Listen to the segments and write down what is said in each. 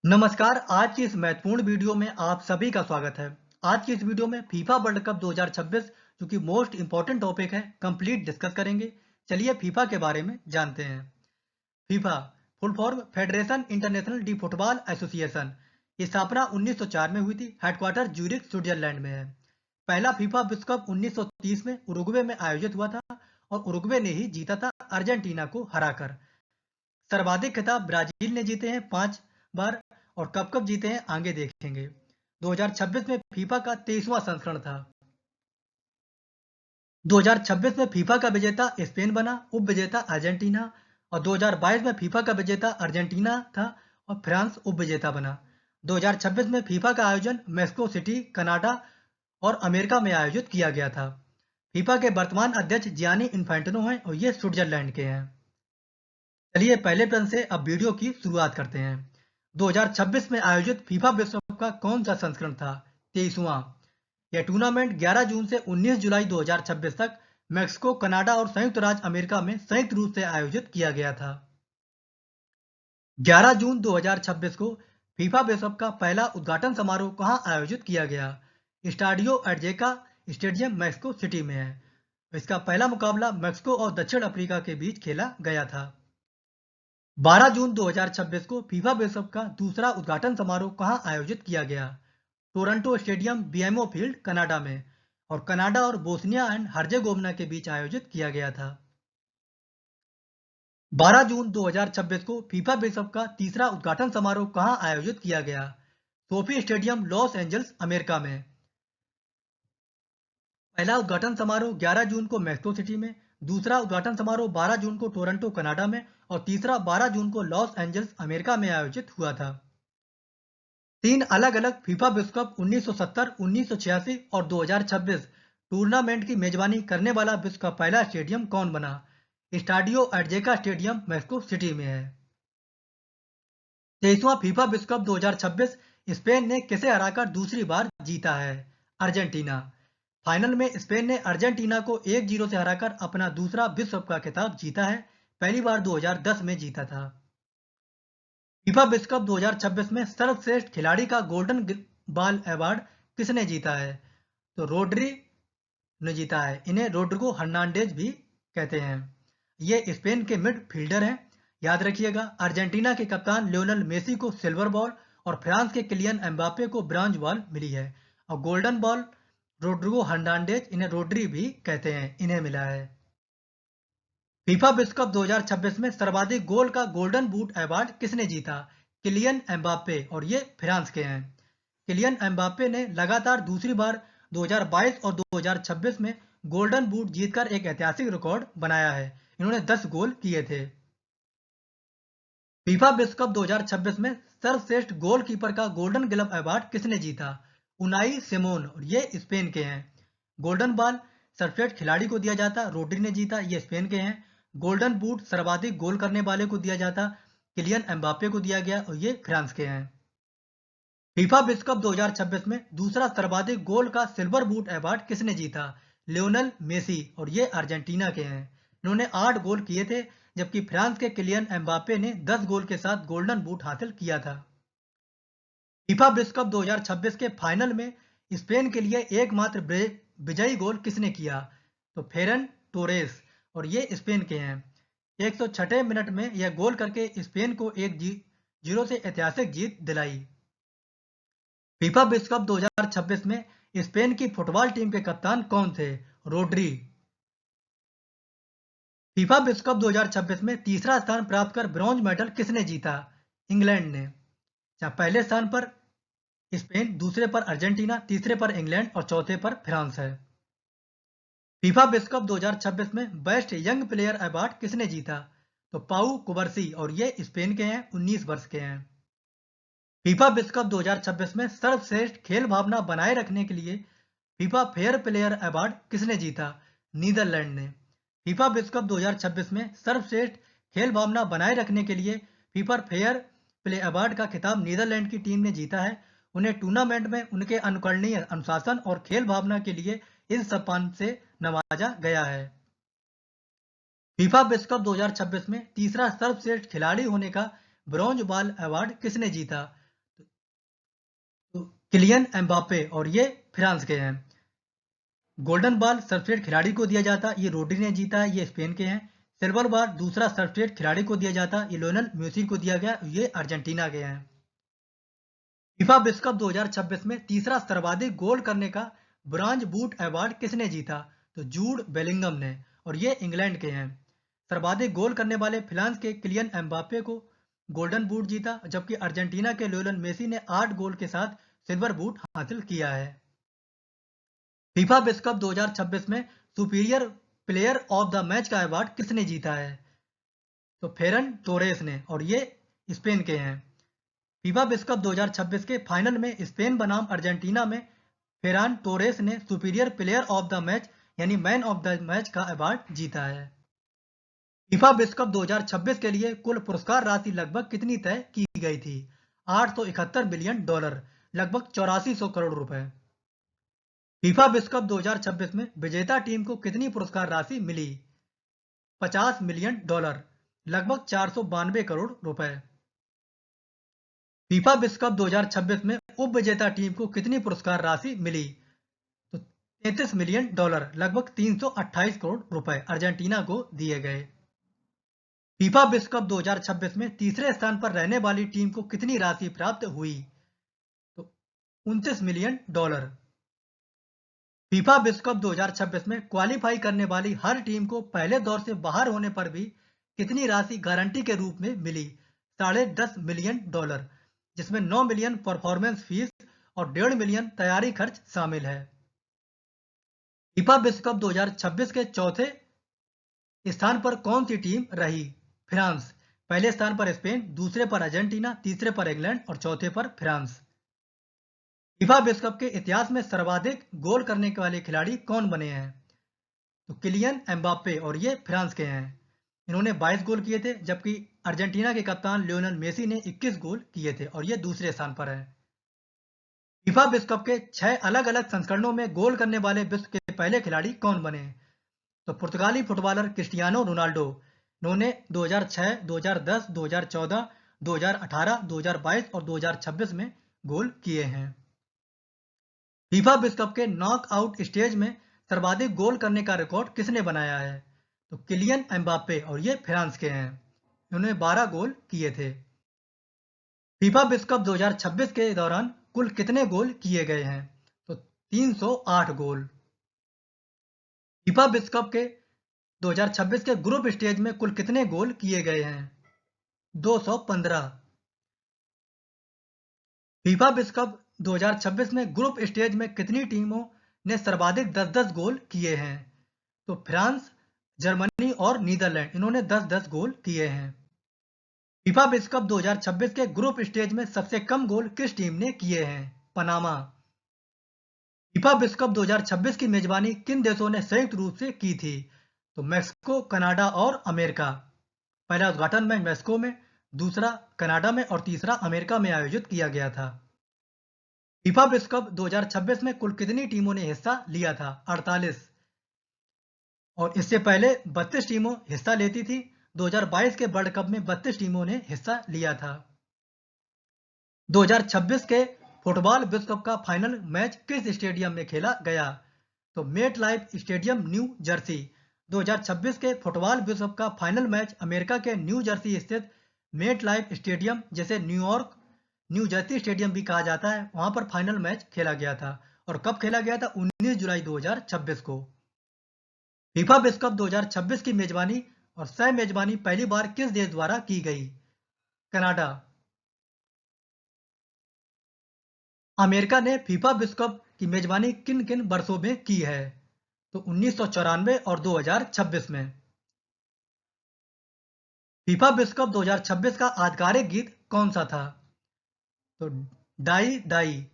नमस्कार। आज की इस महत्वपूर्ण वीडियो में आप सभी का स्वागत है। आज की इस वीडियो में फीफा वर्ल्ड कप 2026 जो कि मोस्ट इंपॉर्टेंट टॉपिक है कंप्लीट डिस्कस करेंगे। चलिए फीफा के बारे में जानते हैं। FIFA full form federation international D football association. की स्थापना 1904 में हुई थी। हेडक्वार्टर ज्यूरिख स्विट्जरलैंड में है। पहला फीफा विश्व कप 1930 में उरुग्वे में आयोजित हुआ था और उरुग्वे ने ही जीता था अर्जेंटीना को हराकर। सर्वाधिक खिताब ब्राजील ने जीते हैं 5 बार और कब कब जीते हैं आगे देखेंगे। 2026 में फीफा का 23वां संस्करण था। 2026 में फीफा का विजेता स्पेन बना, उप विजेता अर्जेंटीना। और 2022 में फीफा का विजेता अर्जेंटीना था और फ्रांस उप विजेता बना। 2026 में फीफा का आयोजन मेक्सिको सिटी, कनाडा और अमेरिका में आयोजित किया गया था। फीफा के वर्तमान अध्यक्ष जियानी इन्फैंटिनो हैं और ये स्विट्जरलैंड के हैं। चलिए पहले प्रश्न से अब वीडियो की शुरुआत करते हैं। 2026 में आयोजित फीफा विश्व कप का कौन सा संस्करण था? 23वां। यह टूर्नामेंट 11 जून से 19 जुलाई 2026 तक मेक्सिको, कनाडा और संयुक्त राज्य अमेरिका में संयुक्त रूप से आयोजित किया गया था। 11 जून 2026 को फीफा विश्व कप का पहला उद्घाटन समारोह कहां आयोजित किया गया? स्टाडियो अजटेका स्टेडियम मेक्सिको सिटी में है। इसका पहला मुकाबला मेक्सिको और दक्षिण अफ्रीका के बीच खेला गया था। 12 जून 2026 को फीफा विश्व कप का दूसरा उद्घाटन समारोह कहां आयोजित किया गया? Toronto stadium, BMO field, Canada में। और कनाडा और बोस्निया एंड हर्जेगोविना के बीच आयोजित किया गया था। 12 जून 2026 को फीफा विश्व कप का तीसरा उद्घाटन समारोह कहां आयोजित किया गया? Sophie stadium, Los Angeles, America में। पहला उद्घाटन समारोह 11 जून को मेक्सिको सिटी में, दूसरा उद्घाटन समारोह 12 जून को टोरंटो, कनाडा में और तीसरा 12 जून को लॉस एंजल्स, अमेरिका में आयोजित हुआ था। तीन अलग अलग फीफा विश्व कप 1970, 1986 और 2026 टूर्नामेंट की मेजबानी करने वाला विश्व का पहला स्टेडियम कौन बना? स्टाडियो अजटेका स्टेडियम मेक्सिको सिटी में है। 23वां फीफा विश्व कप 2026 स्पेन ने किसे हराकर दूसरी बार जीता है? अर्जेंटीना। फाइनल में स्पेन ने अर्जेंटीना को 1-0 से हराकर अपना दूसरा विश्व कप का खिताब जीता है। पहली बार 2010 में जीता था। फीफा विश्व कप 2026 में सर्वश्रेष्ठ खिलाड़ी का गोल्डन बॉल अवार्ड किसने जीता है? तो रोड्री ने जीता है। इन्हें रोड्रिगो हर्नांडेज भी कहते हैं। ये स्पेन के मिडफील्डर हैं। याद रखिएगा, अर्जेंटीना के कप्तान लियोनेल मेसी को सिल्वर बॉल और फ्रांस के किलियन एम्बापे को ब्रॉन्ज बॉल मिली है। और गोल्डन बॉल रोड्रिगो हर्नांडेज, इन्हें रोड्री भी कहते हैं, इन्हें मिला है। फीफा विश्व कप 2026 में सर्वाधिक गोल का गोल्डन बूट अवार्ड किसने जीता? किलियन एम्बापे, और ये फ्रांस के हैं। किलियन एम्बापे ने लगातार दूसरी बार 2022 और 2026 में गोल्डन बूट जीतकर एक ऐतिहासिक रिकॉर्ड बनाया है। इन्होंने 10 गोल किए थे। फीफा विश्व कप 2026 में सर्वश्रेष्ठ गोलकीपर का गोल्डन ग्लव अवार्ड किसने जीता? उनाई सिमोन, और ये स्पेन के हैं। गोल्डन बॉल सर्वश्रेष्ठ खिलाड़ी को दिया जाता, रोड्री ने जीता, ये स्पेन के हैं। गोल्डन बूट सर्वाधिक गोल करने वाले को दिया जाता, किलियन एम्बापे को दिया गया, और ये फ्रांस के हैं। फीफा विश्व कप 2026 में दूसरा सर्वाधिक गोल का सिल्वर बूट अवार्ड किसने जीता? लियोनेल मेसी, और ये अर्जेंटीना के हैं। इन्होंने 8 गोल किए थे, जबकि फ्रांस के किलियन एम्बापे ने 10 गोल के साथ गोल्डन बूट हासिल किया था। फीफा विश्व कप 2026 के फाइनल में स्पेन के लिए एकमात्र विजयी गोल किसने किया? तो फेरन टोरेस, और ये स्पेन के हैं। 106 मिनट में यह गोल करके स्पेन को 1-0 से ऐतिहासिक जीत दिलाई। फीफा विश्व कप 2026 में स्पेन की फुटबॉल टीम के कप्तान कौन थे? रोड्री। फीफा विश्व कप 2026 में तीसरा स्थान प्राप्त कर ब्रॉन्ज मेडल किसने जीता? इंग्लैंड ने। पहले स्थान पर स्पेन, दूसरे पर अर्जेंटीना, तीसरे पर इंग्लैंड और चौथे पर फ्रांस है। फीफा विश्व कप 2026 में बेस्ट यंग प्लेयर अवार्ड किसने जीता? तो पाउ कुबरसी, और ये स्पेन के हैं, 19 वर्ष के हैं। फीफा विश्व कप 2026 में सर्वश्रेष्ठ खेल भावना बनाए रखने के लिए फीफा फेयर प्लेयर अवार्ड किसने जीता? नीदरलैंड ने। फीफा विश्व कप 2026 में सर्वश्रेष्ठ खेल भावना बनाए रखने के लिए फीफा फेयर प्ले अवार्ड का खिताब नीदरलैंड की टीम ने जीता है। उन्हें टूर्नामेंट में उनके अनुकरणीय अनुशासन और खेल भावना के लिए इस सम्मान से नवाजा गया है। फीफा विश्व कप 2026 में तीसरा सर्वश्रेष्ठ खिलाड़ी होने का ब्रॉन्ज बॉल अवार्ड किसने जीता? किलियन एम्बापे और ये फ्रांस के हैं। गोल्डन बॉल सर्वश्रेष्ठ खिलाड़ी को दिया जाता, ये रोड्री ने जीता, ये स्पेन के हैं। सिल्वर बॉल दूसरा सर्वश्रेष्ठ खिलाड़ी को दिया जाता, ये लियोनेल मेसी को दिया गया, ये अर्जेंटीना के हैं। फीफा विश्व कप 2026 में तीसरा सर्वाधिक गोल करने का ब्रॉन्ज बूट अवार्ड किसने जीता? तो जूड बेलिंगम ने, और ये इंग्लैंड के हैं। सर्वाधिक गोल करने वाले फ्रांस के किलियन एम्बापे को गोल्डन बूट जीता, जबकि अर्जेंटीना के लियोनेल मेसी ने 8 गोल के साथ सिल्वर बूट हासिल किया है। फीफा विश्व कप 2026 में superior player of the match का अवार्ड किसने जीता है? तो फेरन टोरेस ने, और ये स्पेन के हैं। फीफा विश्व कप 2026 के फाइनल में स्पेन बनाम अर्जेंटीना में फेरान टोरेस ने superior player of the match यानी मैन ऑफ द मैच का अवार्ड जीता है। फीफा विश्व कप 2026 के लिए कुल पुरस्कार राशि लगभग कितनी तय की गई थी? 871 बिलियन डॉलर, लगभग 8400 करोड़ रुपए। फीफा विश्व कप 2026 में विजेता टीम को कितनी पुरस्कार राशि मिली? 50 मिलियन डॉलर, लगभग 492 करोड़ रुपए। फीफा विश्व कप 2026 में उप विजेता टीम को कितनी पुरस्कार राशि मिली? तो 33 मिलियन डॉलर, लगभग 328 करोड़ रुपए अर्जेंटीना को दिए गए। फीफा विश्व कप 2026 में तीसरे स्थान पर रहने वाली टीम को कितनी राशि प्राप्त हुई? तो 29 मिलियन डॉलर। फीफा विश्व कप 2026 में क्वालिफाई करने वाली हर टीम को पहले दौर से बाहर होने पर भी कितनी राशि गारंटी के रूप में मिली? 10.5 मिलियन डॉलर, जिसमें 9 मिलियन परफॉर्मेंस फीस और 1.5 मिलियन तैयारी खर्च शामिल है। फीफा विश्व कप 2026 के चौथे स्थान पर कौन सी टीम रही? फ्रांस। पहले स्थान पर स्पेन, दूसरे पर अर्जेंटीना, तीसरे पर इंग्लैंड और चौथे पर फ्रांस। फीफा विश्व कप के इतिहास में सर्वाधिक गोल करने वाले खिलाड़ी कौन बने हैं? तो किलियन एम्बापे, और ये फ्रांस के हैं। इन्होंने 22 गोल किए थे, जबकि अर्जेंटीना के कप्तान लियोनेल मेसी ने 21 गोल किए थे, और ये दूसरे स्थान पर है। फीफा विश्व कप के 6 अलग अलग संस्करणों में गोल करने वाले विश्व के पहले खिलाड़ी कौन बने? तो पुर्तगाली फुटबॉलर क्रिस्टियानो रोनाल्डो। इन्होंने 2006, 2010, 2014, 2018, 2022 और 2026 में गोल किए हैं। फीफा विश्व कप के नॉकआउट स्टेज में सर्वाधिक गोल करने का रिकॉर्ड किसने बनाया है? तो किलियन एम्बापे, और ये फ्रांस के हैं। इन्होंने 12 गोल किए थे। फीफा विश्व कप 2026 के दौरान कुल कितने गोल किए गए हैं? तो 308 गोल। फीफा विश्व कप के 2026 के ग्रुप स्टेज में कुल कितने गोल किए गए हैं? 215। फीफा विश्व कप 2026 में ग्रुप स्टेज में कितनी टीमों ने सर्वाधिक 10-10 गोल किए हैं? तो फ्रांस, जर्मनी और नीदरलैंड, इन्होंने 10-10 गोल किए हैं। फीफा विश्व कप 2026 के ग्रुप स्टेज में सबसे कम गोल किस टीम ने किए हैं? पनामा। फीफा विश्व कप 2026 की मेजबानी किन देशों ने संयुक्त रूप से की थी? तो मैक्सिको, कनाडा और अमेरिका। पहला उद्घाटन मैच मैक्सिको में, दूसरा कनाडा में और तीसरा अमेरिका में आयोजित किया गया था। फीफा विश्व कप 2026 में कुल कितनी टीमों ने हिस्सा लिया था? 48। और इससे पहले 32 टीमों हिस्सा लेती थी। 2022 के वर्ल्ड कप में 32 टीमों ने हिस्सा लिया था। 2026 के फुटबॉल विश्व कप का फाइनल मैच किस स्टेडियम में खेला गया? तो Met Life Stadium, New Jersey. 2026 के फुटबॉल विश्व कप का फाइनल मैच अमेरिका के न्यू जर्सी स्थित मेट लाइफ स्टेडियम, जिसे न्यूयॉर्क न्यू जर्सी स्टेडियम भी कहा जाता है, वहां पर फाइनल मैच खेला गया था। और कब खेला गया था? 19 जुलाई 2026 को। फीफा विश्व कप 2026 की मेजबानी और सह मेजबानी पहली बार किस देश द्वारा की गई? कनाडा। अमेरिका ने फीफा विश्व कप की मेजबानी किन किन वर्षों में की है? तो 1994 और 2026 में। फीफा विश्व कप 2026 का आधिकारिक गीत कौन सा था? तो डाई डाई,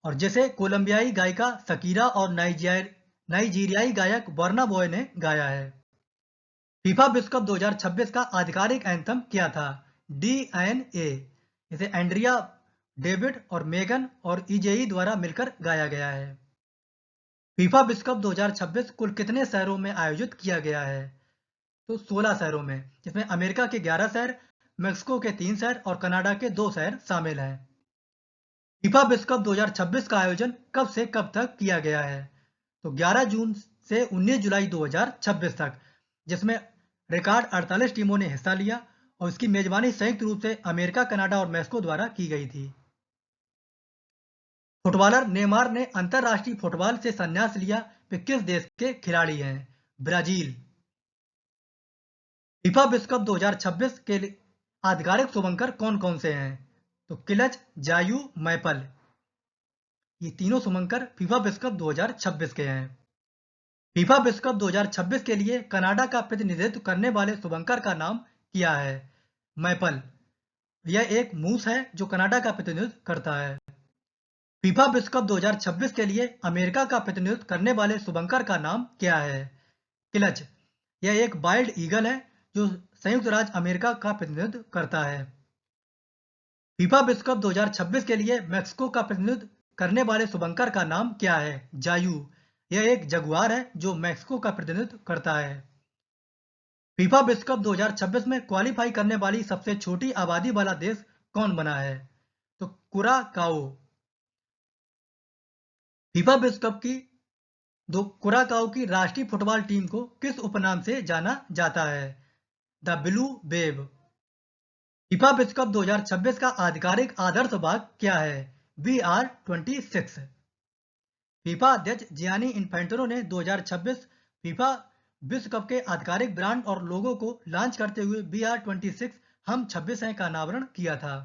और जिसे कोलंबियाई गायिका शकीरा और नाइजीरियाई गायक बर्ना बॉय ने गाया है। फीफा विश्व कप 2026 का आधिकारिक एंथम क्या था? DNA। इसे एंड्रिया, डेविड और मेगन और इजेई द्वारा मिलकर गाया गया है। फीफा विश्व कप 2026 कुल कितने शहरों में आयोजित किया गया है? तो 16 शहरों में, जिसमें अमेरिका के 11 शहर, मेक्सिको के 3 शहर और कनाडा के 2 शहर शामिल हैं। फीफा विश्व कप 2026 का आयोजन कब से कब तक किया गया है? तो 11 जून से 19 जुलाई 2026 तक, जिसमें रिकॉर्ड 48 टीमों ने हिस्सा लिया और इसकी मेजबानी संयुक्त रूप से अमेरिका, कनाडा और मैक्सिको द्वारा की गई थी। फुटबॉलर नेमार ने अंतरराष्ट्रीय फुटबॉल से संन्यास लिया। वे किस देश के खिलाड़ी हैं? ब्राजील। फीफा विश्व कप 2026 के आधिकारिक शुभंकर कौन कौन से हैं? तो किलच, जायू, मैपल, ये तीनों शुभंकर फीफा विश्व कप 2026 के हैं। फीफा विश्व कप 2026 के लिए कनाडा का प्रतिनिधित्व करने वाले शुभंकर का नाम क्या है? मैपल। यह एक मूस है जो कनाडा का प्रतिनिधित्व करता है। फीफा विश्व कप 2026 के लिए अमेरिका का प्रतिनिधित्व करने वाले शुभंकर का नाम क्या है? क्लच। यह एक वाइल्ड ईगल है जो संयुक्त राज्य अमेरिका का प्रतिनिधित्व करता है। फीफा विश्व कप 2026 के लिए मैक्सिको का प्रतिनिधित्व करने वाले शुभंकर का नाम क्या है? जायू। यह एक जगुआर है जो मैक्सिको का प्रतिनिधित्व करता है। फीफा विश्व कप 2026 में क्वालिफाई करने वाली सबसे छोटी आबादी वाला देश कौन बना है? तो कुराकाओ। फीफा विश्व कप की कुराकाओ की राष्ट्रीय फुटबॉल टीम को किस उपनाम से जाना जाता है? The blue wave. फीफा विश्व कप 2026 का आधिकारिक आदर्श भाग क्या है? VR26। फीफा अध्यक्ष जियानी इन्फैंटिनो ने 2026 फीफा विश्व कप के आधिकारिक ब्रांड और लोगो को लॉन्च करते हुए VR26 हम 26 हैं का अनावरण किया था।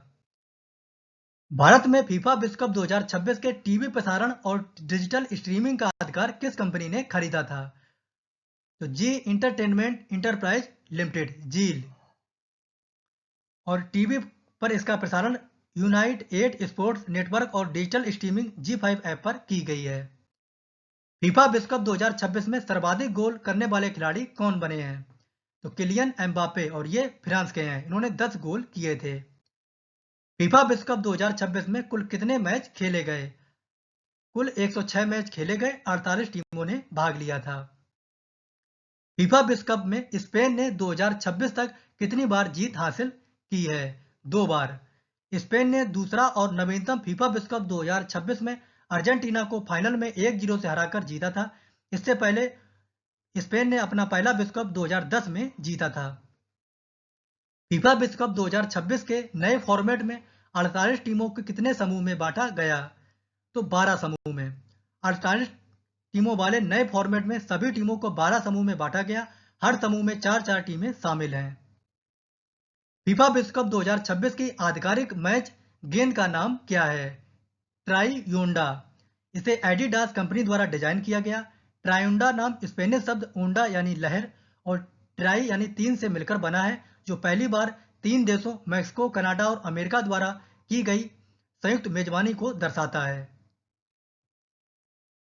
भारत में फीफा विश्व कप 2026 के टीवी प्रसारण और डिजिटल स्ट्रीमिंग का अधिकार किस कंपनी ने खरीदा था? तो जी इंटरटेनमेंट इंटरप्राइज लिमिटेड, जील। और टीवी पर इसका प्रसारण यूनाइट 8 स्पोर्ट्स नेटवर्क और डिजिटल स्ट्रीमिंग जी5 ऐप पर की गई है। फीफा विश्व कप 2026 में सर्वाधिक गोल करने वाले खिलाड़ी कौन बने हैं? तो किलियन एम्बापे, और ये फ्रांस के हैं। इन्होंने 10 गोल किए थे। फीफा विश्व कप 2026 में कुल कितने मैच खेले गए? कुल 106 मैच खेले गए, 48 टीमों ने भाग लिया था। फीफा विश्व कप में स्पेन ने 2026 तक कितनी बार जीत हासिल की है? 2 बार। स्पेन ने दूसरा और नवीनतम फीफा विश्व कप 2026 में अर्जेंटीना को फाइनल में 1-0 से हराकर जीता था। इससे पहले स्पेन ने अपना पहला विश्व कप 2010 में जीता था। फीफा विश्व कप 2026 के नए फॉर्मेट में 48 टीमों को कितने समूह में बांटा गया? तो 12 समूह में। 48 टीमों वाले नए फॉर्मेट में सभी टीमों को 12 समूह में बांटा गया। हर समूह में 4-4 टीमें शामिल हैं। फीफा विश्व कप 2026 की आधिकारिक मैच गेंद का नाम क्या है? ट्राइयोंडा। इसे एडिडास कंपनी द्वारा डिजाइन किया गया। ट्राइयोंडा नाम स्पेनिश शब्द ओंडा यानी लहर और ट्राई यानी 3 से मिलकर बना है, जो पहली बार 3 देशों मैक्सिको, कनाडा और अमेरिका द्वारा की गई संयुक्त मेजबानी को दर्शाता है।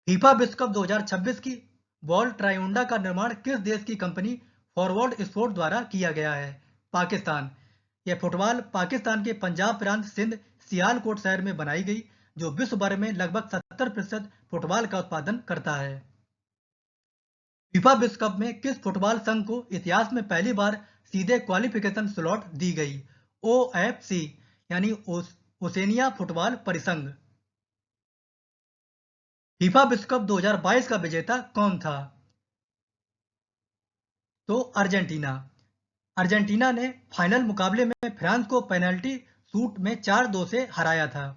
फीफा विश्व कप 2026 की बॉल ट्राइयोंडा का निर्माण किस देश की कंपनी फॉरवर्ड स्पोर्ट द्वारा किया गया है? पाकिस्तान। यह फुटबॉल पाकिस्तान के पंजाब प्रांत सिंध सियालकोट शहर में बनाई गई, जो विश्व भर में लगभग 70% फुटबॉल का उत्पादन करता है। फीफा विश्व कप में किस फुटबॉल संघ को इतिहास में पहली बार सीधे क्वालिफिकेशन स्लॉट दी गई? OFC यानी ओसेनिया फुटबॉल परिसंघ। फीफा विश्व कप 2022 का विजेता कौन था? तो अर्जेंटीना। अर्जेंटीना ने फाइनल मुकाबले में फ्रांस को पेनल्टी शूट में 4-2 से हराया था।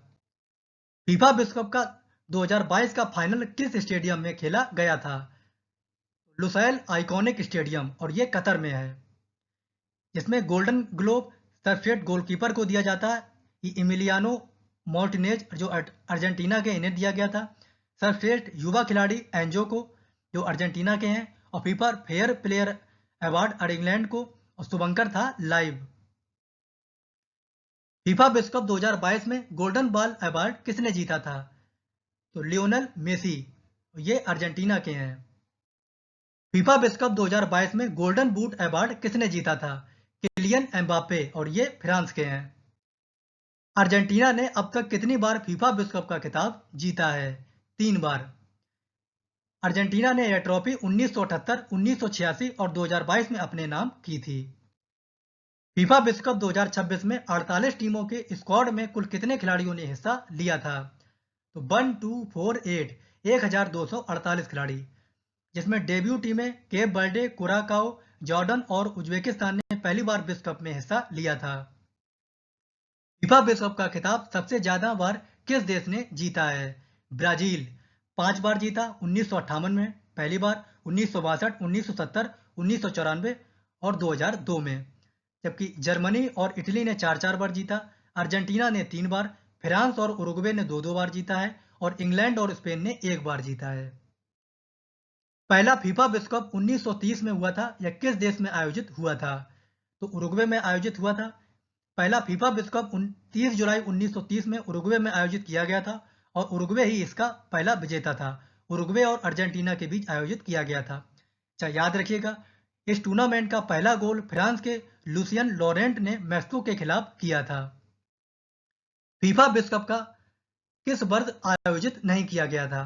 फीफा विश्व कप का 2022 का फाइनल किस स्टेडियम में खेला गया था? लुसैल आइकॉनिक स्टेडियम, और ये कतर में है। इसमें गोल्डन ग्लोब सर्वश्रेष्ठ गोलकीपर को दिया जाता है। ये इमिलियानो मार्टिनेज जो अर्जेंटीना के, इन्हें दिया गया था। सर्वश्रेष्ठ युवा खिलाड़ी एंजो को, जो अर्जेंटीना के हैं। और FIFA fair player award England को, और शुभंकर था लाइव। फीफा विश्व कप 2022 में गोल्डन बॉल अवार्ड किसने जीता था? तो लियोनेल मेसी, ये अर्जेंटीना के हैं। फीफा विश्व कप 2022 में गोल्डन बूट अवार्ड किसने जीता था? किलियन एम्बापे, और ये फ्रांस के हैं। अर्जेंटीना ने अब तक कितनी बार फीफा विश्व कप का खिताब जीता है? 3 बार। अर्जेंटीना ने यह ट्रॉफी 1978, 1986 और 2022 में अपने नाम की थी। फीफा विश्व कप 2026 में 48 टीमों के स्क्वाड में कुल कितने खिलाड़ियों ने हिस्सा लिया था? तो 1 2 4 8 1248 खिलाड़ी, जिसमें डेब्यू टीमें केप वर्डे, कुराकाओ, जॉर्डन और उज्बेकिस्तान ने पहली बार विश्व कप में हिस्सा लिया था। फीफा विश्व कप का खिताब सबसे ज्यादा बार किस देश ने जीता है? ब्राजील 5 बार जीता, 1958 में पहली बार, 1962, 1970, 1994 और 2002 में। जबकि जर्मनी और इटली ने 4 बार जीता, अर्जेंटीना ने 3 बार, फ्रांस और उरुग्वे ने 2 बार जीता है और इंग्लैंड और स्पेन ने 1 बार जीता है। पहला फीफा विश्व कप 1930 में हुआ था, यह किस देश में आयोजित हुआ था? तो उरुग्वे में आयोजित हुआ था। पहला फीफा विश्व कप 30 जुलाई 1930 में उरुग्वे में आयोजित किया गया था और उरुग्वे ही इसका पहला विजेता था। उरुग्वे और अर्जेंटीना के बीच आयोजित किया गया था। अच्छा, याद रखिएगा, इस टूर्नामेंट का पहला गोल फ्रांस के लुसियन लॉरेंट ने मैक्सिको के खिलाफ किया था। फीफा विश्व कप का किस वर्ष आयोजित नहीं किया गया था?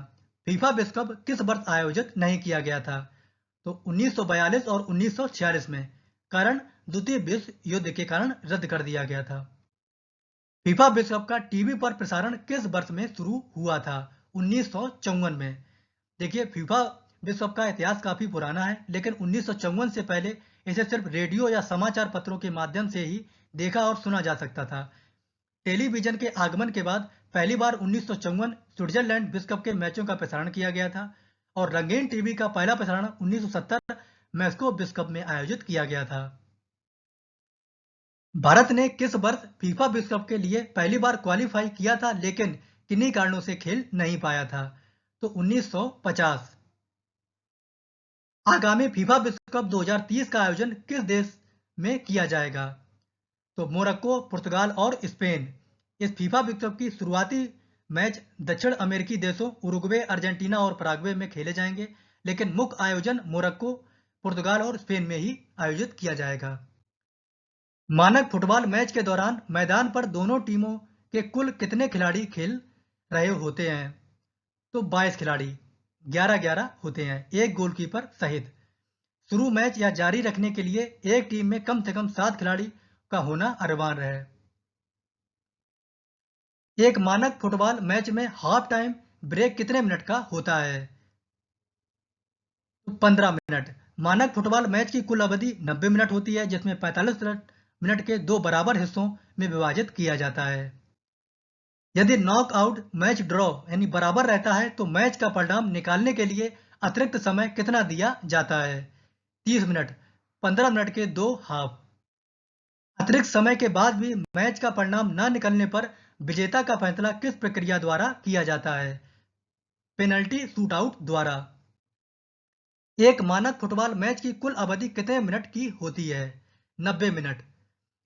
फीफा विश्व कप किस वर्ष आयोजित नहीं किया गया था? तो 1942 और 1946 में, कारण द्वितीय विश्व युद्ध के कारण रद्द कर दिया गया था। फीफा विश्व कप का टीवी पर प्रसारण किस वर्ष में शुरू हुआ था? 1954 में। देखिए, फीफा विश्व कप का इतिहास काफी पुराना है, लेकिन 1954 से पहले इसे सिर्फ रेडियो या समाचार पत्रों के माध्यम से ही देखा और सुना जा सकता था। टेलीविजन के आगमन के बाद पहली बार 1954 स्विट्जरलैंड विश्व कप के मैचों का प्रसारण किया गया था और रंगीन टीवी का पहला प्रसारण 1970 मैक्सिको विश्व कप में आयोजित किया गया था। भारत ने किस वर्ष फीफा विश्व कप के लिए पहली बार क्वालिफाई किया था, लेकिन किन्हीं कारणों से खेल नहीं पाया था? तो 1950। आगामी फीफा विश्व कप 2030 का आयोजन किस देश में किया जाएगा? तो मोरक्को, पुर्तगाल और स्पेन। इस फीफा विश्व कप की शुरुआती मैच दक्षिण अमेरिकी देशों उरुग्वे, अर्जेंटीना और पराग्वे में खेले जाएंगे, लेकिन मुख्य आयोजन मोरक्को, पुर्तगाल और स्पेन में ही आयोजित किया जाएगा। मानक फुटबॉल मैच के दौरान मैदान पर दोनों टीमों के कुल कितने खिलाड़ी खेल रहे होते हैं? तो 22 खिलाड़ी, 11-11 होते हैं, एक गोलकीपर सहित। शुरू मैच या जारी रखने के लिए एक टीम में कम से कम 7 खिलाड़ी का होना अनिवार्य है। एक मानक फुटबॉल मैच में हाफ टाइम ब्रेक कितने मिनट का होता है? तो 15 मिनट। मानक फुटबॉल मैच की कुल अवधि 90 मिनट होती है, जिसमें 45 मिनट के 2 बराबर हिस्सों में विभाजित किया जाता है। यदि नॉकआउट मैच ड्रॉ यानी बराबर रहता है तो मैच का परिणाम निकालने के लिए अतिरिक्त समय कितना दिया जाता है? 30 मिनट, 15 मिनट के 2 हाफ। अतिरिक्त समय के बाद भी मैच का परिणाम न निकलने पर विजेता का फैसला किस प्रक्रिया द्वारा किया जाता है? पेनल्टी शूटआउट द्वारा। एक मानक फुटबॉल मैच की कुल अवधि कितने मिनट की होती है? 90 मिनट।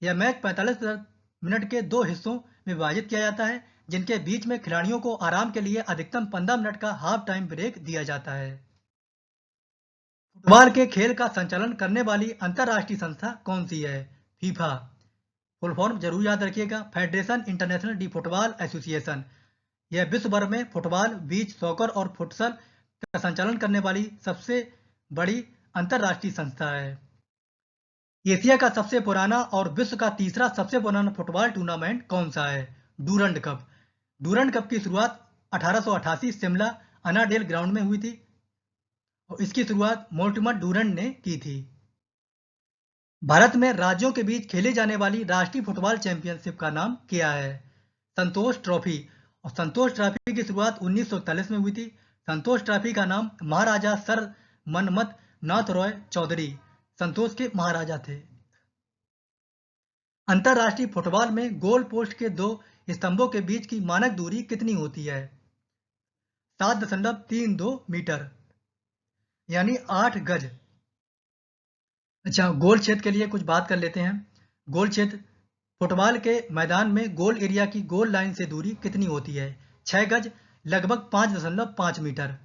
यह मैच 45 मिनट के 2 हिस्सों में विभाजित किया जाता है, जिनके बीच में खिलाड़ियों को आराम के लिए अधिकतम 15 मिनट का हाफ टाइम ब्रेक दिया जाता है। फुटबॉल के खेल का संचालन करने वाली अंतर्राष्ट्रीय संस्था कौन सी है? फीफा। फुल फॉर्म जरूर याद रखिएगा, federation international D football association. यह विश्व भर में फुटबॉल, बीच सॉकर और फुटसल का संचालन करने वाली सबसे बड़ी अंतर्राष्ट्रीय संस्था है। एशिया का सबसे पुराना और विश्व का तीसरा सबसे पुराना फुटबॉल टूर्नामेंट कौन सा है? Durand cup. डूरंड कप की शुरुआत 1888 शिमला अनाडेल ग्राउंड में हुई थी और इसकी शुरुआत मोर्टिमर डूरंड ने की थी। भारत में राज्यों के बीच खेली जाने वाली राष्ट्रीय फुटबॉल चैंपियनशिप का नाम क्या है? संतोष ट्रॉफी। और संतोष ट्रॉफी की शुरुआत 1941 में हुई थी। संतोष ट्रॉफी का नाम महाराजा सर मनमथ नाथ रॉय चौधरी संतोष के महाराजा थे। अंतरराष्ट्रीय फुटबॉल में गोल पोस्ट के 2 स्तंभों के बीच की मानक दूरी कितनी होती है? 7.32 मीटर यानी 8 गज। अच्छा, गोल क्षेत्र के लिए कुछ बात कर लेते हैं। गोल क्षेत्र फुटबॉल के मैदान में गोल एरिया की गोल लाइन से दूरी कितनी होती है? 6 गज, लगभग 5.5 मीटर।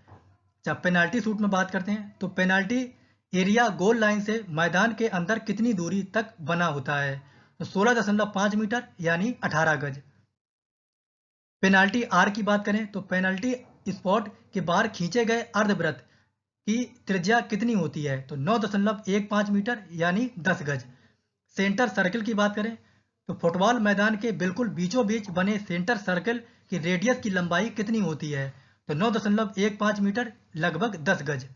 जब पेनाल्टी शूट में बात करते हैं तो पेनाल्टी एरिया गोल लाइन से मैदान के अंदर कितनी दूरी तक बना होता है? तो 16.5 मीटर यानी 18 गज। पेनाल्टी आर की बात करें तो पेनाल्टी स्पॉट के बाहर खींचे गए अर्धवृत्त की त्रिज्या कितनी होती है? तो 9.15 मीटर यानी 10 गज। सेंटर सर्कल की बात करें तो फुटबॉल मैदान के बिल्कुल बीचों बीच बने सेंटर सर्कल की रेडियस की लंबाई कितनी होती है? तो 9.15 मीटर, लगभग 10 गज।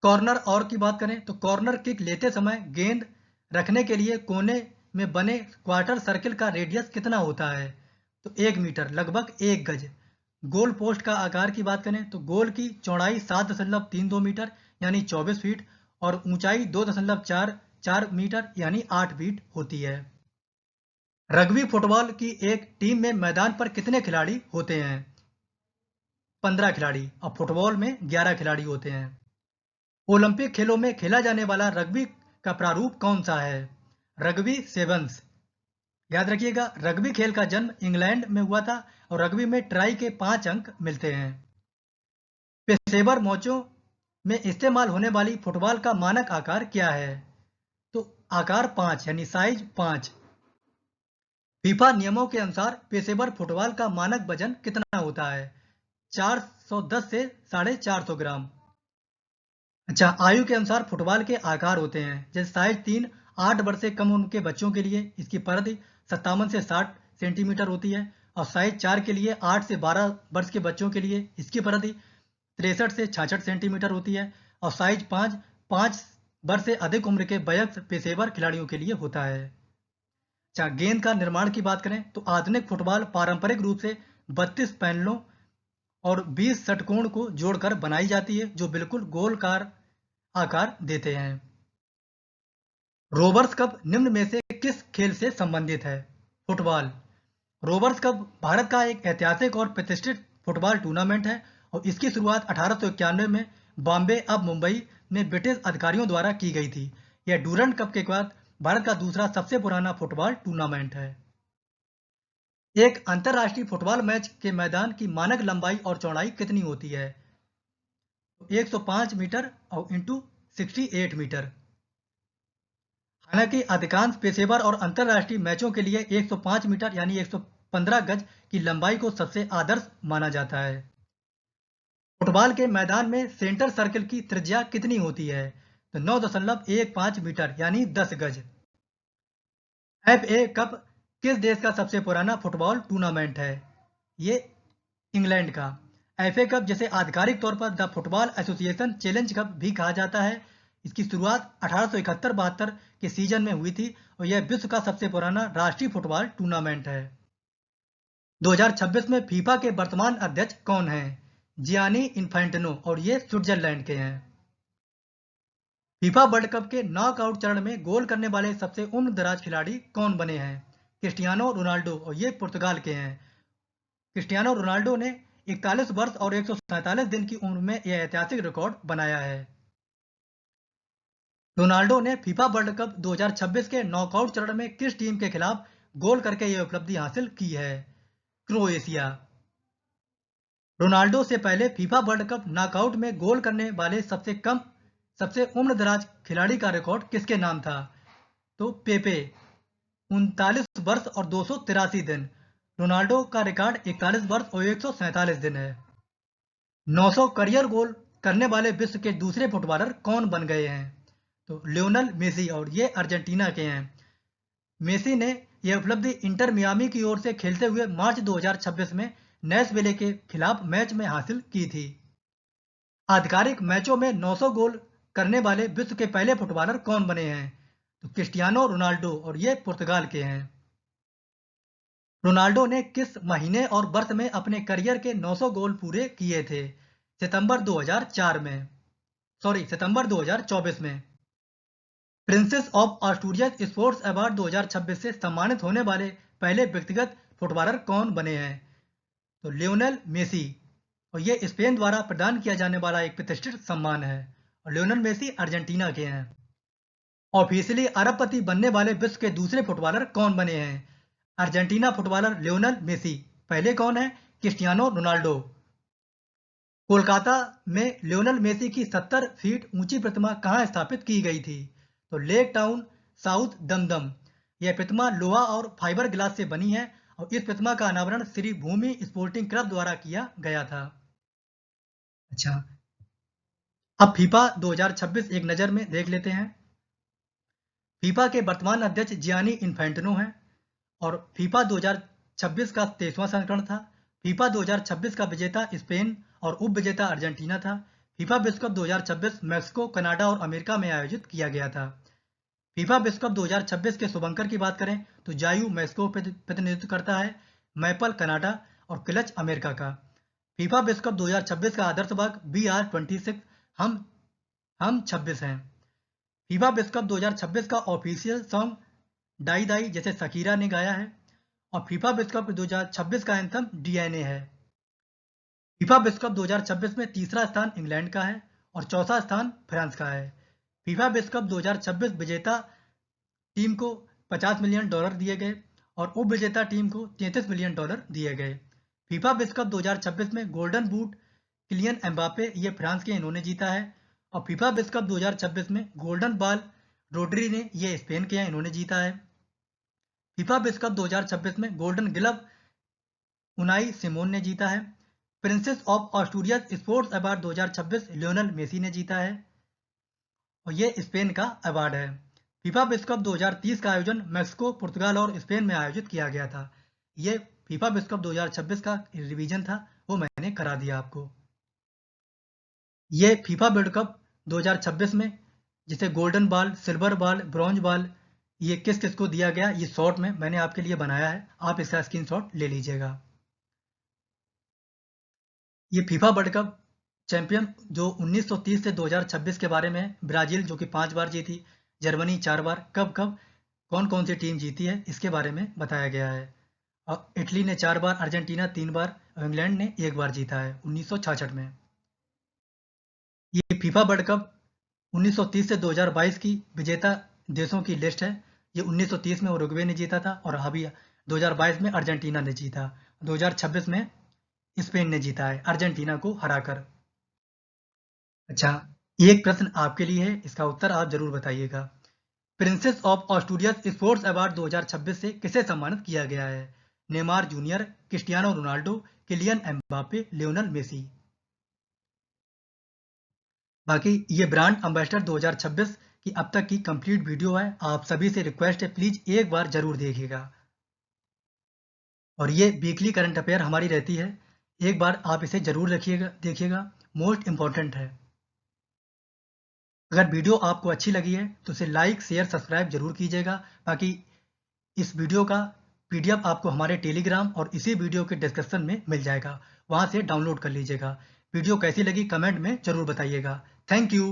कॉर्नर और की बात करें तो कॉर्नर किक लेते समय गेंद रखने के लिए कोने में बने क्वार्टर सर्कल का रेडियस कितना होता है? तो 1 मीटर, लगभग 1 गज। गोल पोस्ट का आकार की बात करें तो गोल की चौड़ाई 7.32 मीटर यानी 24 फीट और ऊंचाई 2.44 मीटर यानी 8 फीट होती है। रग्बी फुटबॉल की एक टीम में मैदान पर कितने खिलाड़ी होते हैं? 15 खिलाड़ी, और फुटबॉल में 11 खिलाड़ी होते हैं। ओलंपिक खेलों में खेला जाने वाला रग्बी का प्रारूप कौन सा है? Rugby sevens. याद रखिएगा, रग्बी खेल का जन्म इंग्लैंड में हुआ था और रग्बी में ट्राई के 5 अंक मिलते हैं। पेशेवर मैचों में इस्तेमाल होने वाली फुटबॉल का मानक आकार क्या है? तो आकार 5 यानी साइज 5। फीफा नियमों के अनुसार पेशेवर फुटबॉल का मानक वजन कितना होता है? 410 से 450 ग्राम। अच्छा, आयु के अनुसार फुटबॉल के आकार होते हैं, जैसे साइज 3 8 वर्ष से कम उम्र के बच्चों के लिए इसकी परिधि 57 से 60 सेंटीमीटर होती है और साइज 4 के लिए 8 से 12 वर्ष के बच्चों के लिए इसकी परिधि 63 से 66 सेंटीमीटर होती है और साइज 5 वर्ष से अधिक उम्र के वयस्क पेशेवर खिलाड़ियों के लिए होता है। अच्छा, गेंद का निर्माण की बात करें तो आधुनिक फुटबॉल पारंपरिक रूप से 32 पैनलों और 20 षटकोण को जोड़कर बनाई जाती है जो बिल्कुल गोलकार आकार देते हैं। रोवर्स कप निम्न में से किस खेल से संबंधित है? फुटबॉल। रोवर्स कप भारत का एक ऐतिहासिक और प्रतिष्ठित फुटबॉल टूर्नामेंट है और इसकी शुरुआत 1891 में बॉम्बे अब मुंबई में ब्रिटिश अधिकारियों द्वारा की गई थी। यह डूरंड कप के बाद भारत का दूसरा सबसे पुराना फुटबॉल टूर्नामेंट है। एक अंतर्राष्ट्रीय फुटबॉल मैच के मैदान की मानक लंबाई और चौड़ाई कितनी होती है? 105 मीटर और इंटू 68 मीटर। हालांकि अधिकांश पेशेवर और अंतर्राष्ट्रीय मैचों के लिए 105 मीटर यानी 115 गज की लंबाई को सबसे आदर्श माना जाता है। फुटबॉल के मैदान में सेंटर सर्कल की त्रिज्या कितनी होती है? तो 9.15 मीटर यानी 10 गज। FA कप किस देश का सबसे पुराना फुटबॉल टूर्नामेंट है? ये इंग्लैंड का। FA कप जिसे आधिकारिक तौर पर the football association challenge cup भी कहा जाता है, इसकी शुरुआत 1871-72 के सीजन में हुई थी और यह विश्व का सबसे पुराना राष्ट्रीय फुटबॉल टूर्नामेंट है। 2026 में फीफा के वर्तमान अध्यक्ष कौन हैं? जियानी इन्फैंटिनो और ये स्विट्जरलैंड के हैं। फीफा वर्ल्ड कप के नॉकआउट चरण में गोल करने वाले सबसे उम्र दराज खिलाड़ी कौन बने हैं? क्रिस्टियानो रोनाल्डो और ये पुर्तगाल के हैं। क्रिस्टियानो रोनाल्डो ने 41 वर्ष और 147 दिन की उम्र में यह ऐतिहासिक रिकॉर्ड बनाया है। रोनाल्डो ने फीफा वर्ल्ड कप 2026 के नॉकआउट चरण में किस टीम के खिलाफ गोल करके यह उपलब्धि हासिल की है? क्रोएशिया। रोनाल्डो से पहले फीफा वर्ल्ड कप नॉकआउट में गोल करने वाले सबसे उम्र दराज खिलाड़ी का रिकॉर्ड किसके नाम था? तो पेपे, 39 वर्ष और 283 दिन। रोनाल्डो का रिकॉर्ड 41 वर्ष और 147 दिन है। 900 करियर गोल करने वाले विश्व के दूसरे फुटबॉलर कौन बन गए हैं? तो लियोनेल मेसी और ये अर्जेंटीना के हैं। मेसी ने यह उपलब्धि इंटर मियामी की ओर से खेलते हुए मार्च 2026 में नेशविले के खिलाफ मैच में हासिल की थी। आधिकारिक मैचों में 900 गोल करने वाले विश्व के पहले फुटबॉलर कौन बने हैं? तो क्रिस्टियानो रोनाल्डो और ये पुर्तगाल के हैं। रोनाल्डो ने किस महीने और वर्ष में अपने करियर के 900 गोल पूरे किए थे? सितंबर 2024 में। Princess of Australia sports award 2026 से सम्मानित होने वाले पहले व्यक्तिगत फुटबॉलर कौन बने हैं? तो लियोनेल मेसी और ये स्पेन द्वारा प्रदान किया जाने वाला एक प्रतिष्ठित सम्मान है और लियोनेल मेसी अर्जेंटीना के हैं। ऑफिशियली अरबपति बनने वाले विश्व के दूसरे फुटबॉलर कौन बने हैं? Argentina footballer Lionel Messi. पहले कौन है? Cristiano Ronaldo. कोलकाता में लियोनेल मेसी की 70 फीट ऊंची प्रतिमा कहां स्थापित की गई थी? तो लेक टाउन साउथ दमदम। यह प्रतिमा लोहा और फाइबर ग्लास से बनी है और इस प्रतिमा का अनावरण श्री भूमि स्पोर्टिंग क्लब द्वारा किया गया था। अच्छा, अब फीफा 2026 एक नज़र में देख लेते हैं। फीफा के वर्तमान अध्यक्ष जियानी इन्फेंटिनो हैं और फीफा 2026 का 23वां संस्करण था। फीफा 2026 का विजेता स्पेन और उप विजेता अर्जेंटीना था। फीफा विश्व कप 2026 मैक्सिको, कनाडा और अमेरिका में आयोजित किया गया था। फीफा विश्व कप 2026 के शुभंकर की बात करें तो जायू मैक्सिको प्रतिनिधित्व करता है, मैपल कनाडा और क्लच अमेरिका का। फीफा विश्व कप 2026 का आदर्श बाग BR26 हम 26 हैं। फीफा विश्व कप 2026 का ऑफिशियल सॉन्ग डाई दाई जैसे शकीरा ने गाया है और फीफा विश्व कप 2026 का एंथम DNA है। फीफा विश्व कप 2026 में तीसरा स्थान इंग्लैंड का है और चौथा स्थान फ्रांस का है। फीफा विश्व कप 2026 विजेता टीम को $50 मिलियन दिए गए और उप विजेता टीम को $33 मिलियन दिए गए। फीफा विश्व कप 2026 में गोल्डन बूट किलियन एम्बापे, ये फ्रांस के, इन्होंने जीता है और फीफा विश्व कप 2026 में गोल्डन बॉल रोड्री ने, ये स्पेन के हैं, इन्होंने जीता है। फीफा विश्व कप 2026 में गोल्डन ग्लव उनाई सिमोन ने जीता है। Princess of Asturias sports award 2026 Lionel Messi ने जीता है और ये स्पेन का अवार्ड है। फीफा विश्व कप 2030 का आयोजन मैक्सिको, पुर्तगाल और स्पेन में आयोजित किया गया था। ये फीफा विश्व कप 2026 का रिवीजन था, वो मैंने करा दिया आपको। ये फीफा वर्ल्ड कप 2026 में जिसे golden ball, silver ball, bronze ball, ये किस किस को दिया गया, ये शॉर्ट में मैंने आपके लिए बनाया है, आप इसका स्क्रीनशॉट ले लीजिएगा। ये फीफा वर्ल्ड कप चैंपियन जो 1930 से 2026 के बारे में, ब्राजील जो कि 5 बार जीती, जर्मनी 4 बार, कब कब कौन कौन सी टीम जीती है इसके बारे में बताया गया है। और इटली ने 4 बार, अर्जेंटीना 3 बार और इंग्लैंड ने 1 बार जीता है 1966 में। ये फीफा वर्ल्ड कप 1930 से 2022 की विजेता देशों की लिस्ट है। ये 1930 में उरुग्वे ने जीता था और अभी 2022 में अर्जेंटीना ने जीता, 2026 में स्पेन ने जीता है अर्जेंटीना को हराकर। अच्छा, एक प्रश्न आपके लिए है, इसका उत्तर आप जरूर बताइएगा। Princess of Asturias sports award 2026 से किसे सम्मानित किया गया है? Neymar Junior, Cristiano Ronaldo, Kylian Mbappe, Lionel Messi. बाकी ये ब्रांड एम्बेसडर 2026 की अब तक की कंप्लीट वीडियो है, आप सभी से रिक्वेस्ट है प्लीज एक बार जरूर देखिएगा। और ये वीकली करंट अफेयर हमारी रहती है, एक बार आप इसे जरूर देखिएगा, मोस्ट इंपॉर्टेंट है। अगर वीडियो आपको अच्छी लगी है तो इसे लाइक, शेयर, सब्सक्राइब जरूर कीजिएगा। बाकी इस वीडियो का PDF आपको हमारे टेलीग्राम और इसी वीडियो के डिस्क्रिप्शन में मिल जाएगा, वहां से डाउनलोड कर लीजिएगा। वीडियो कैसी लगी कमेंट में जरूर बताइएगा। Thank you.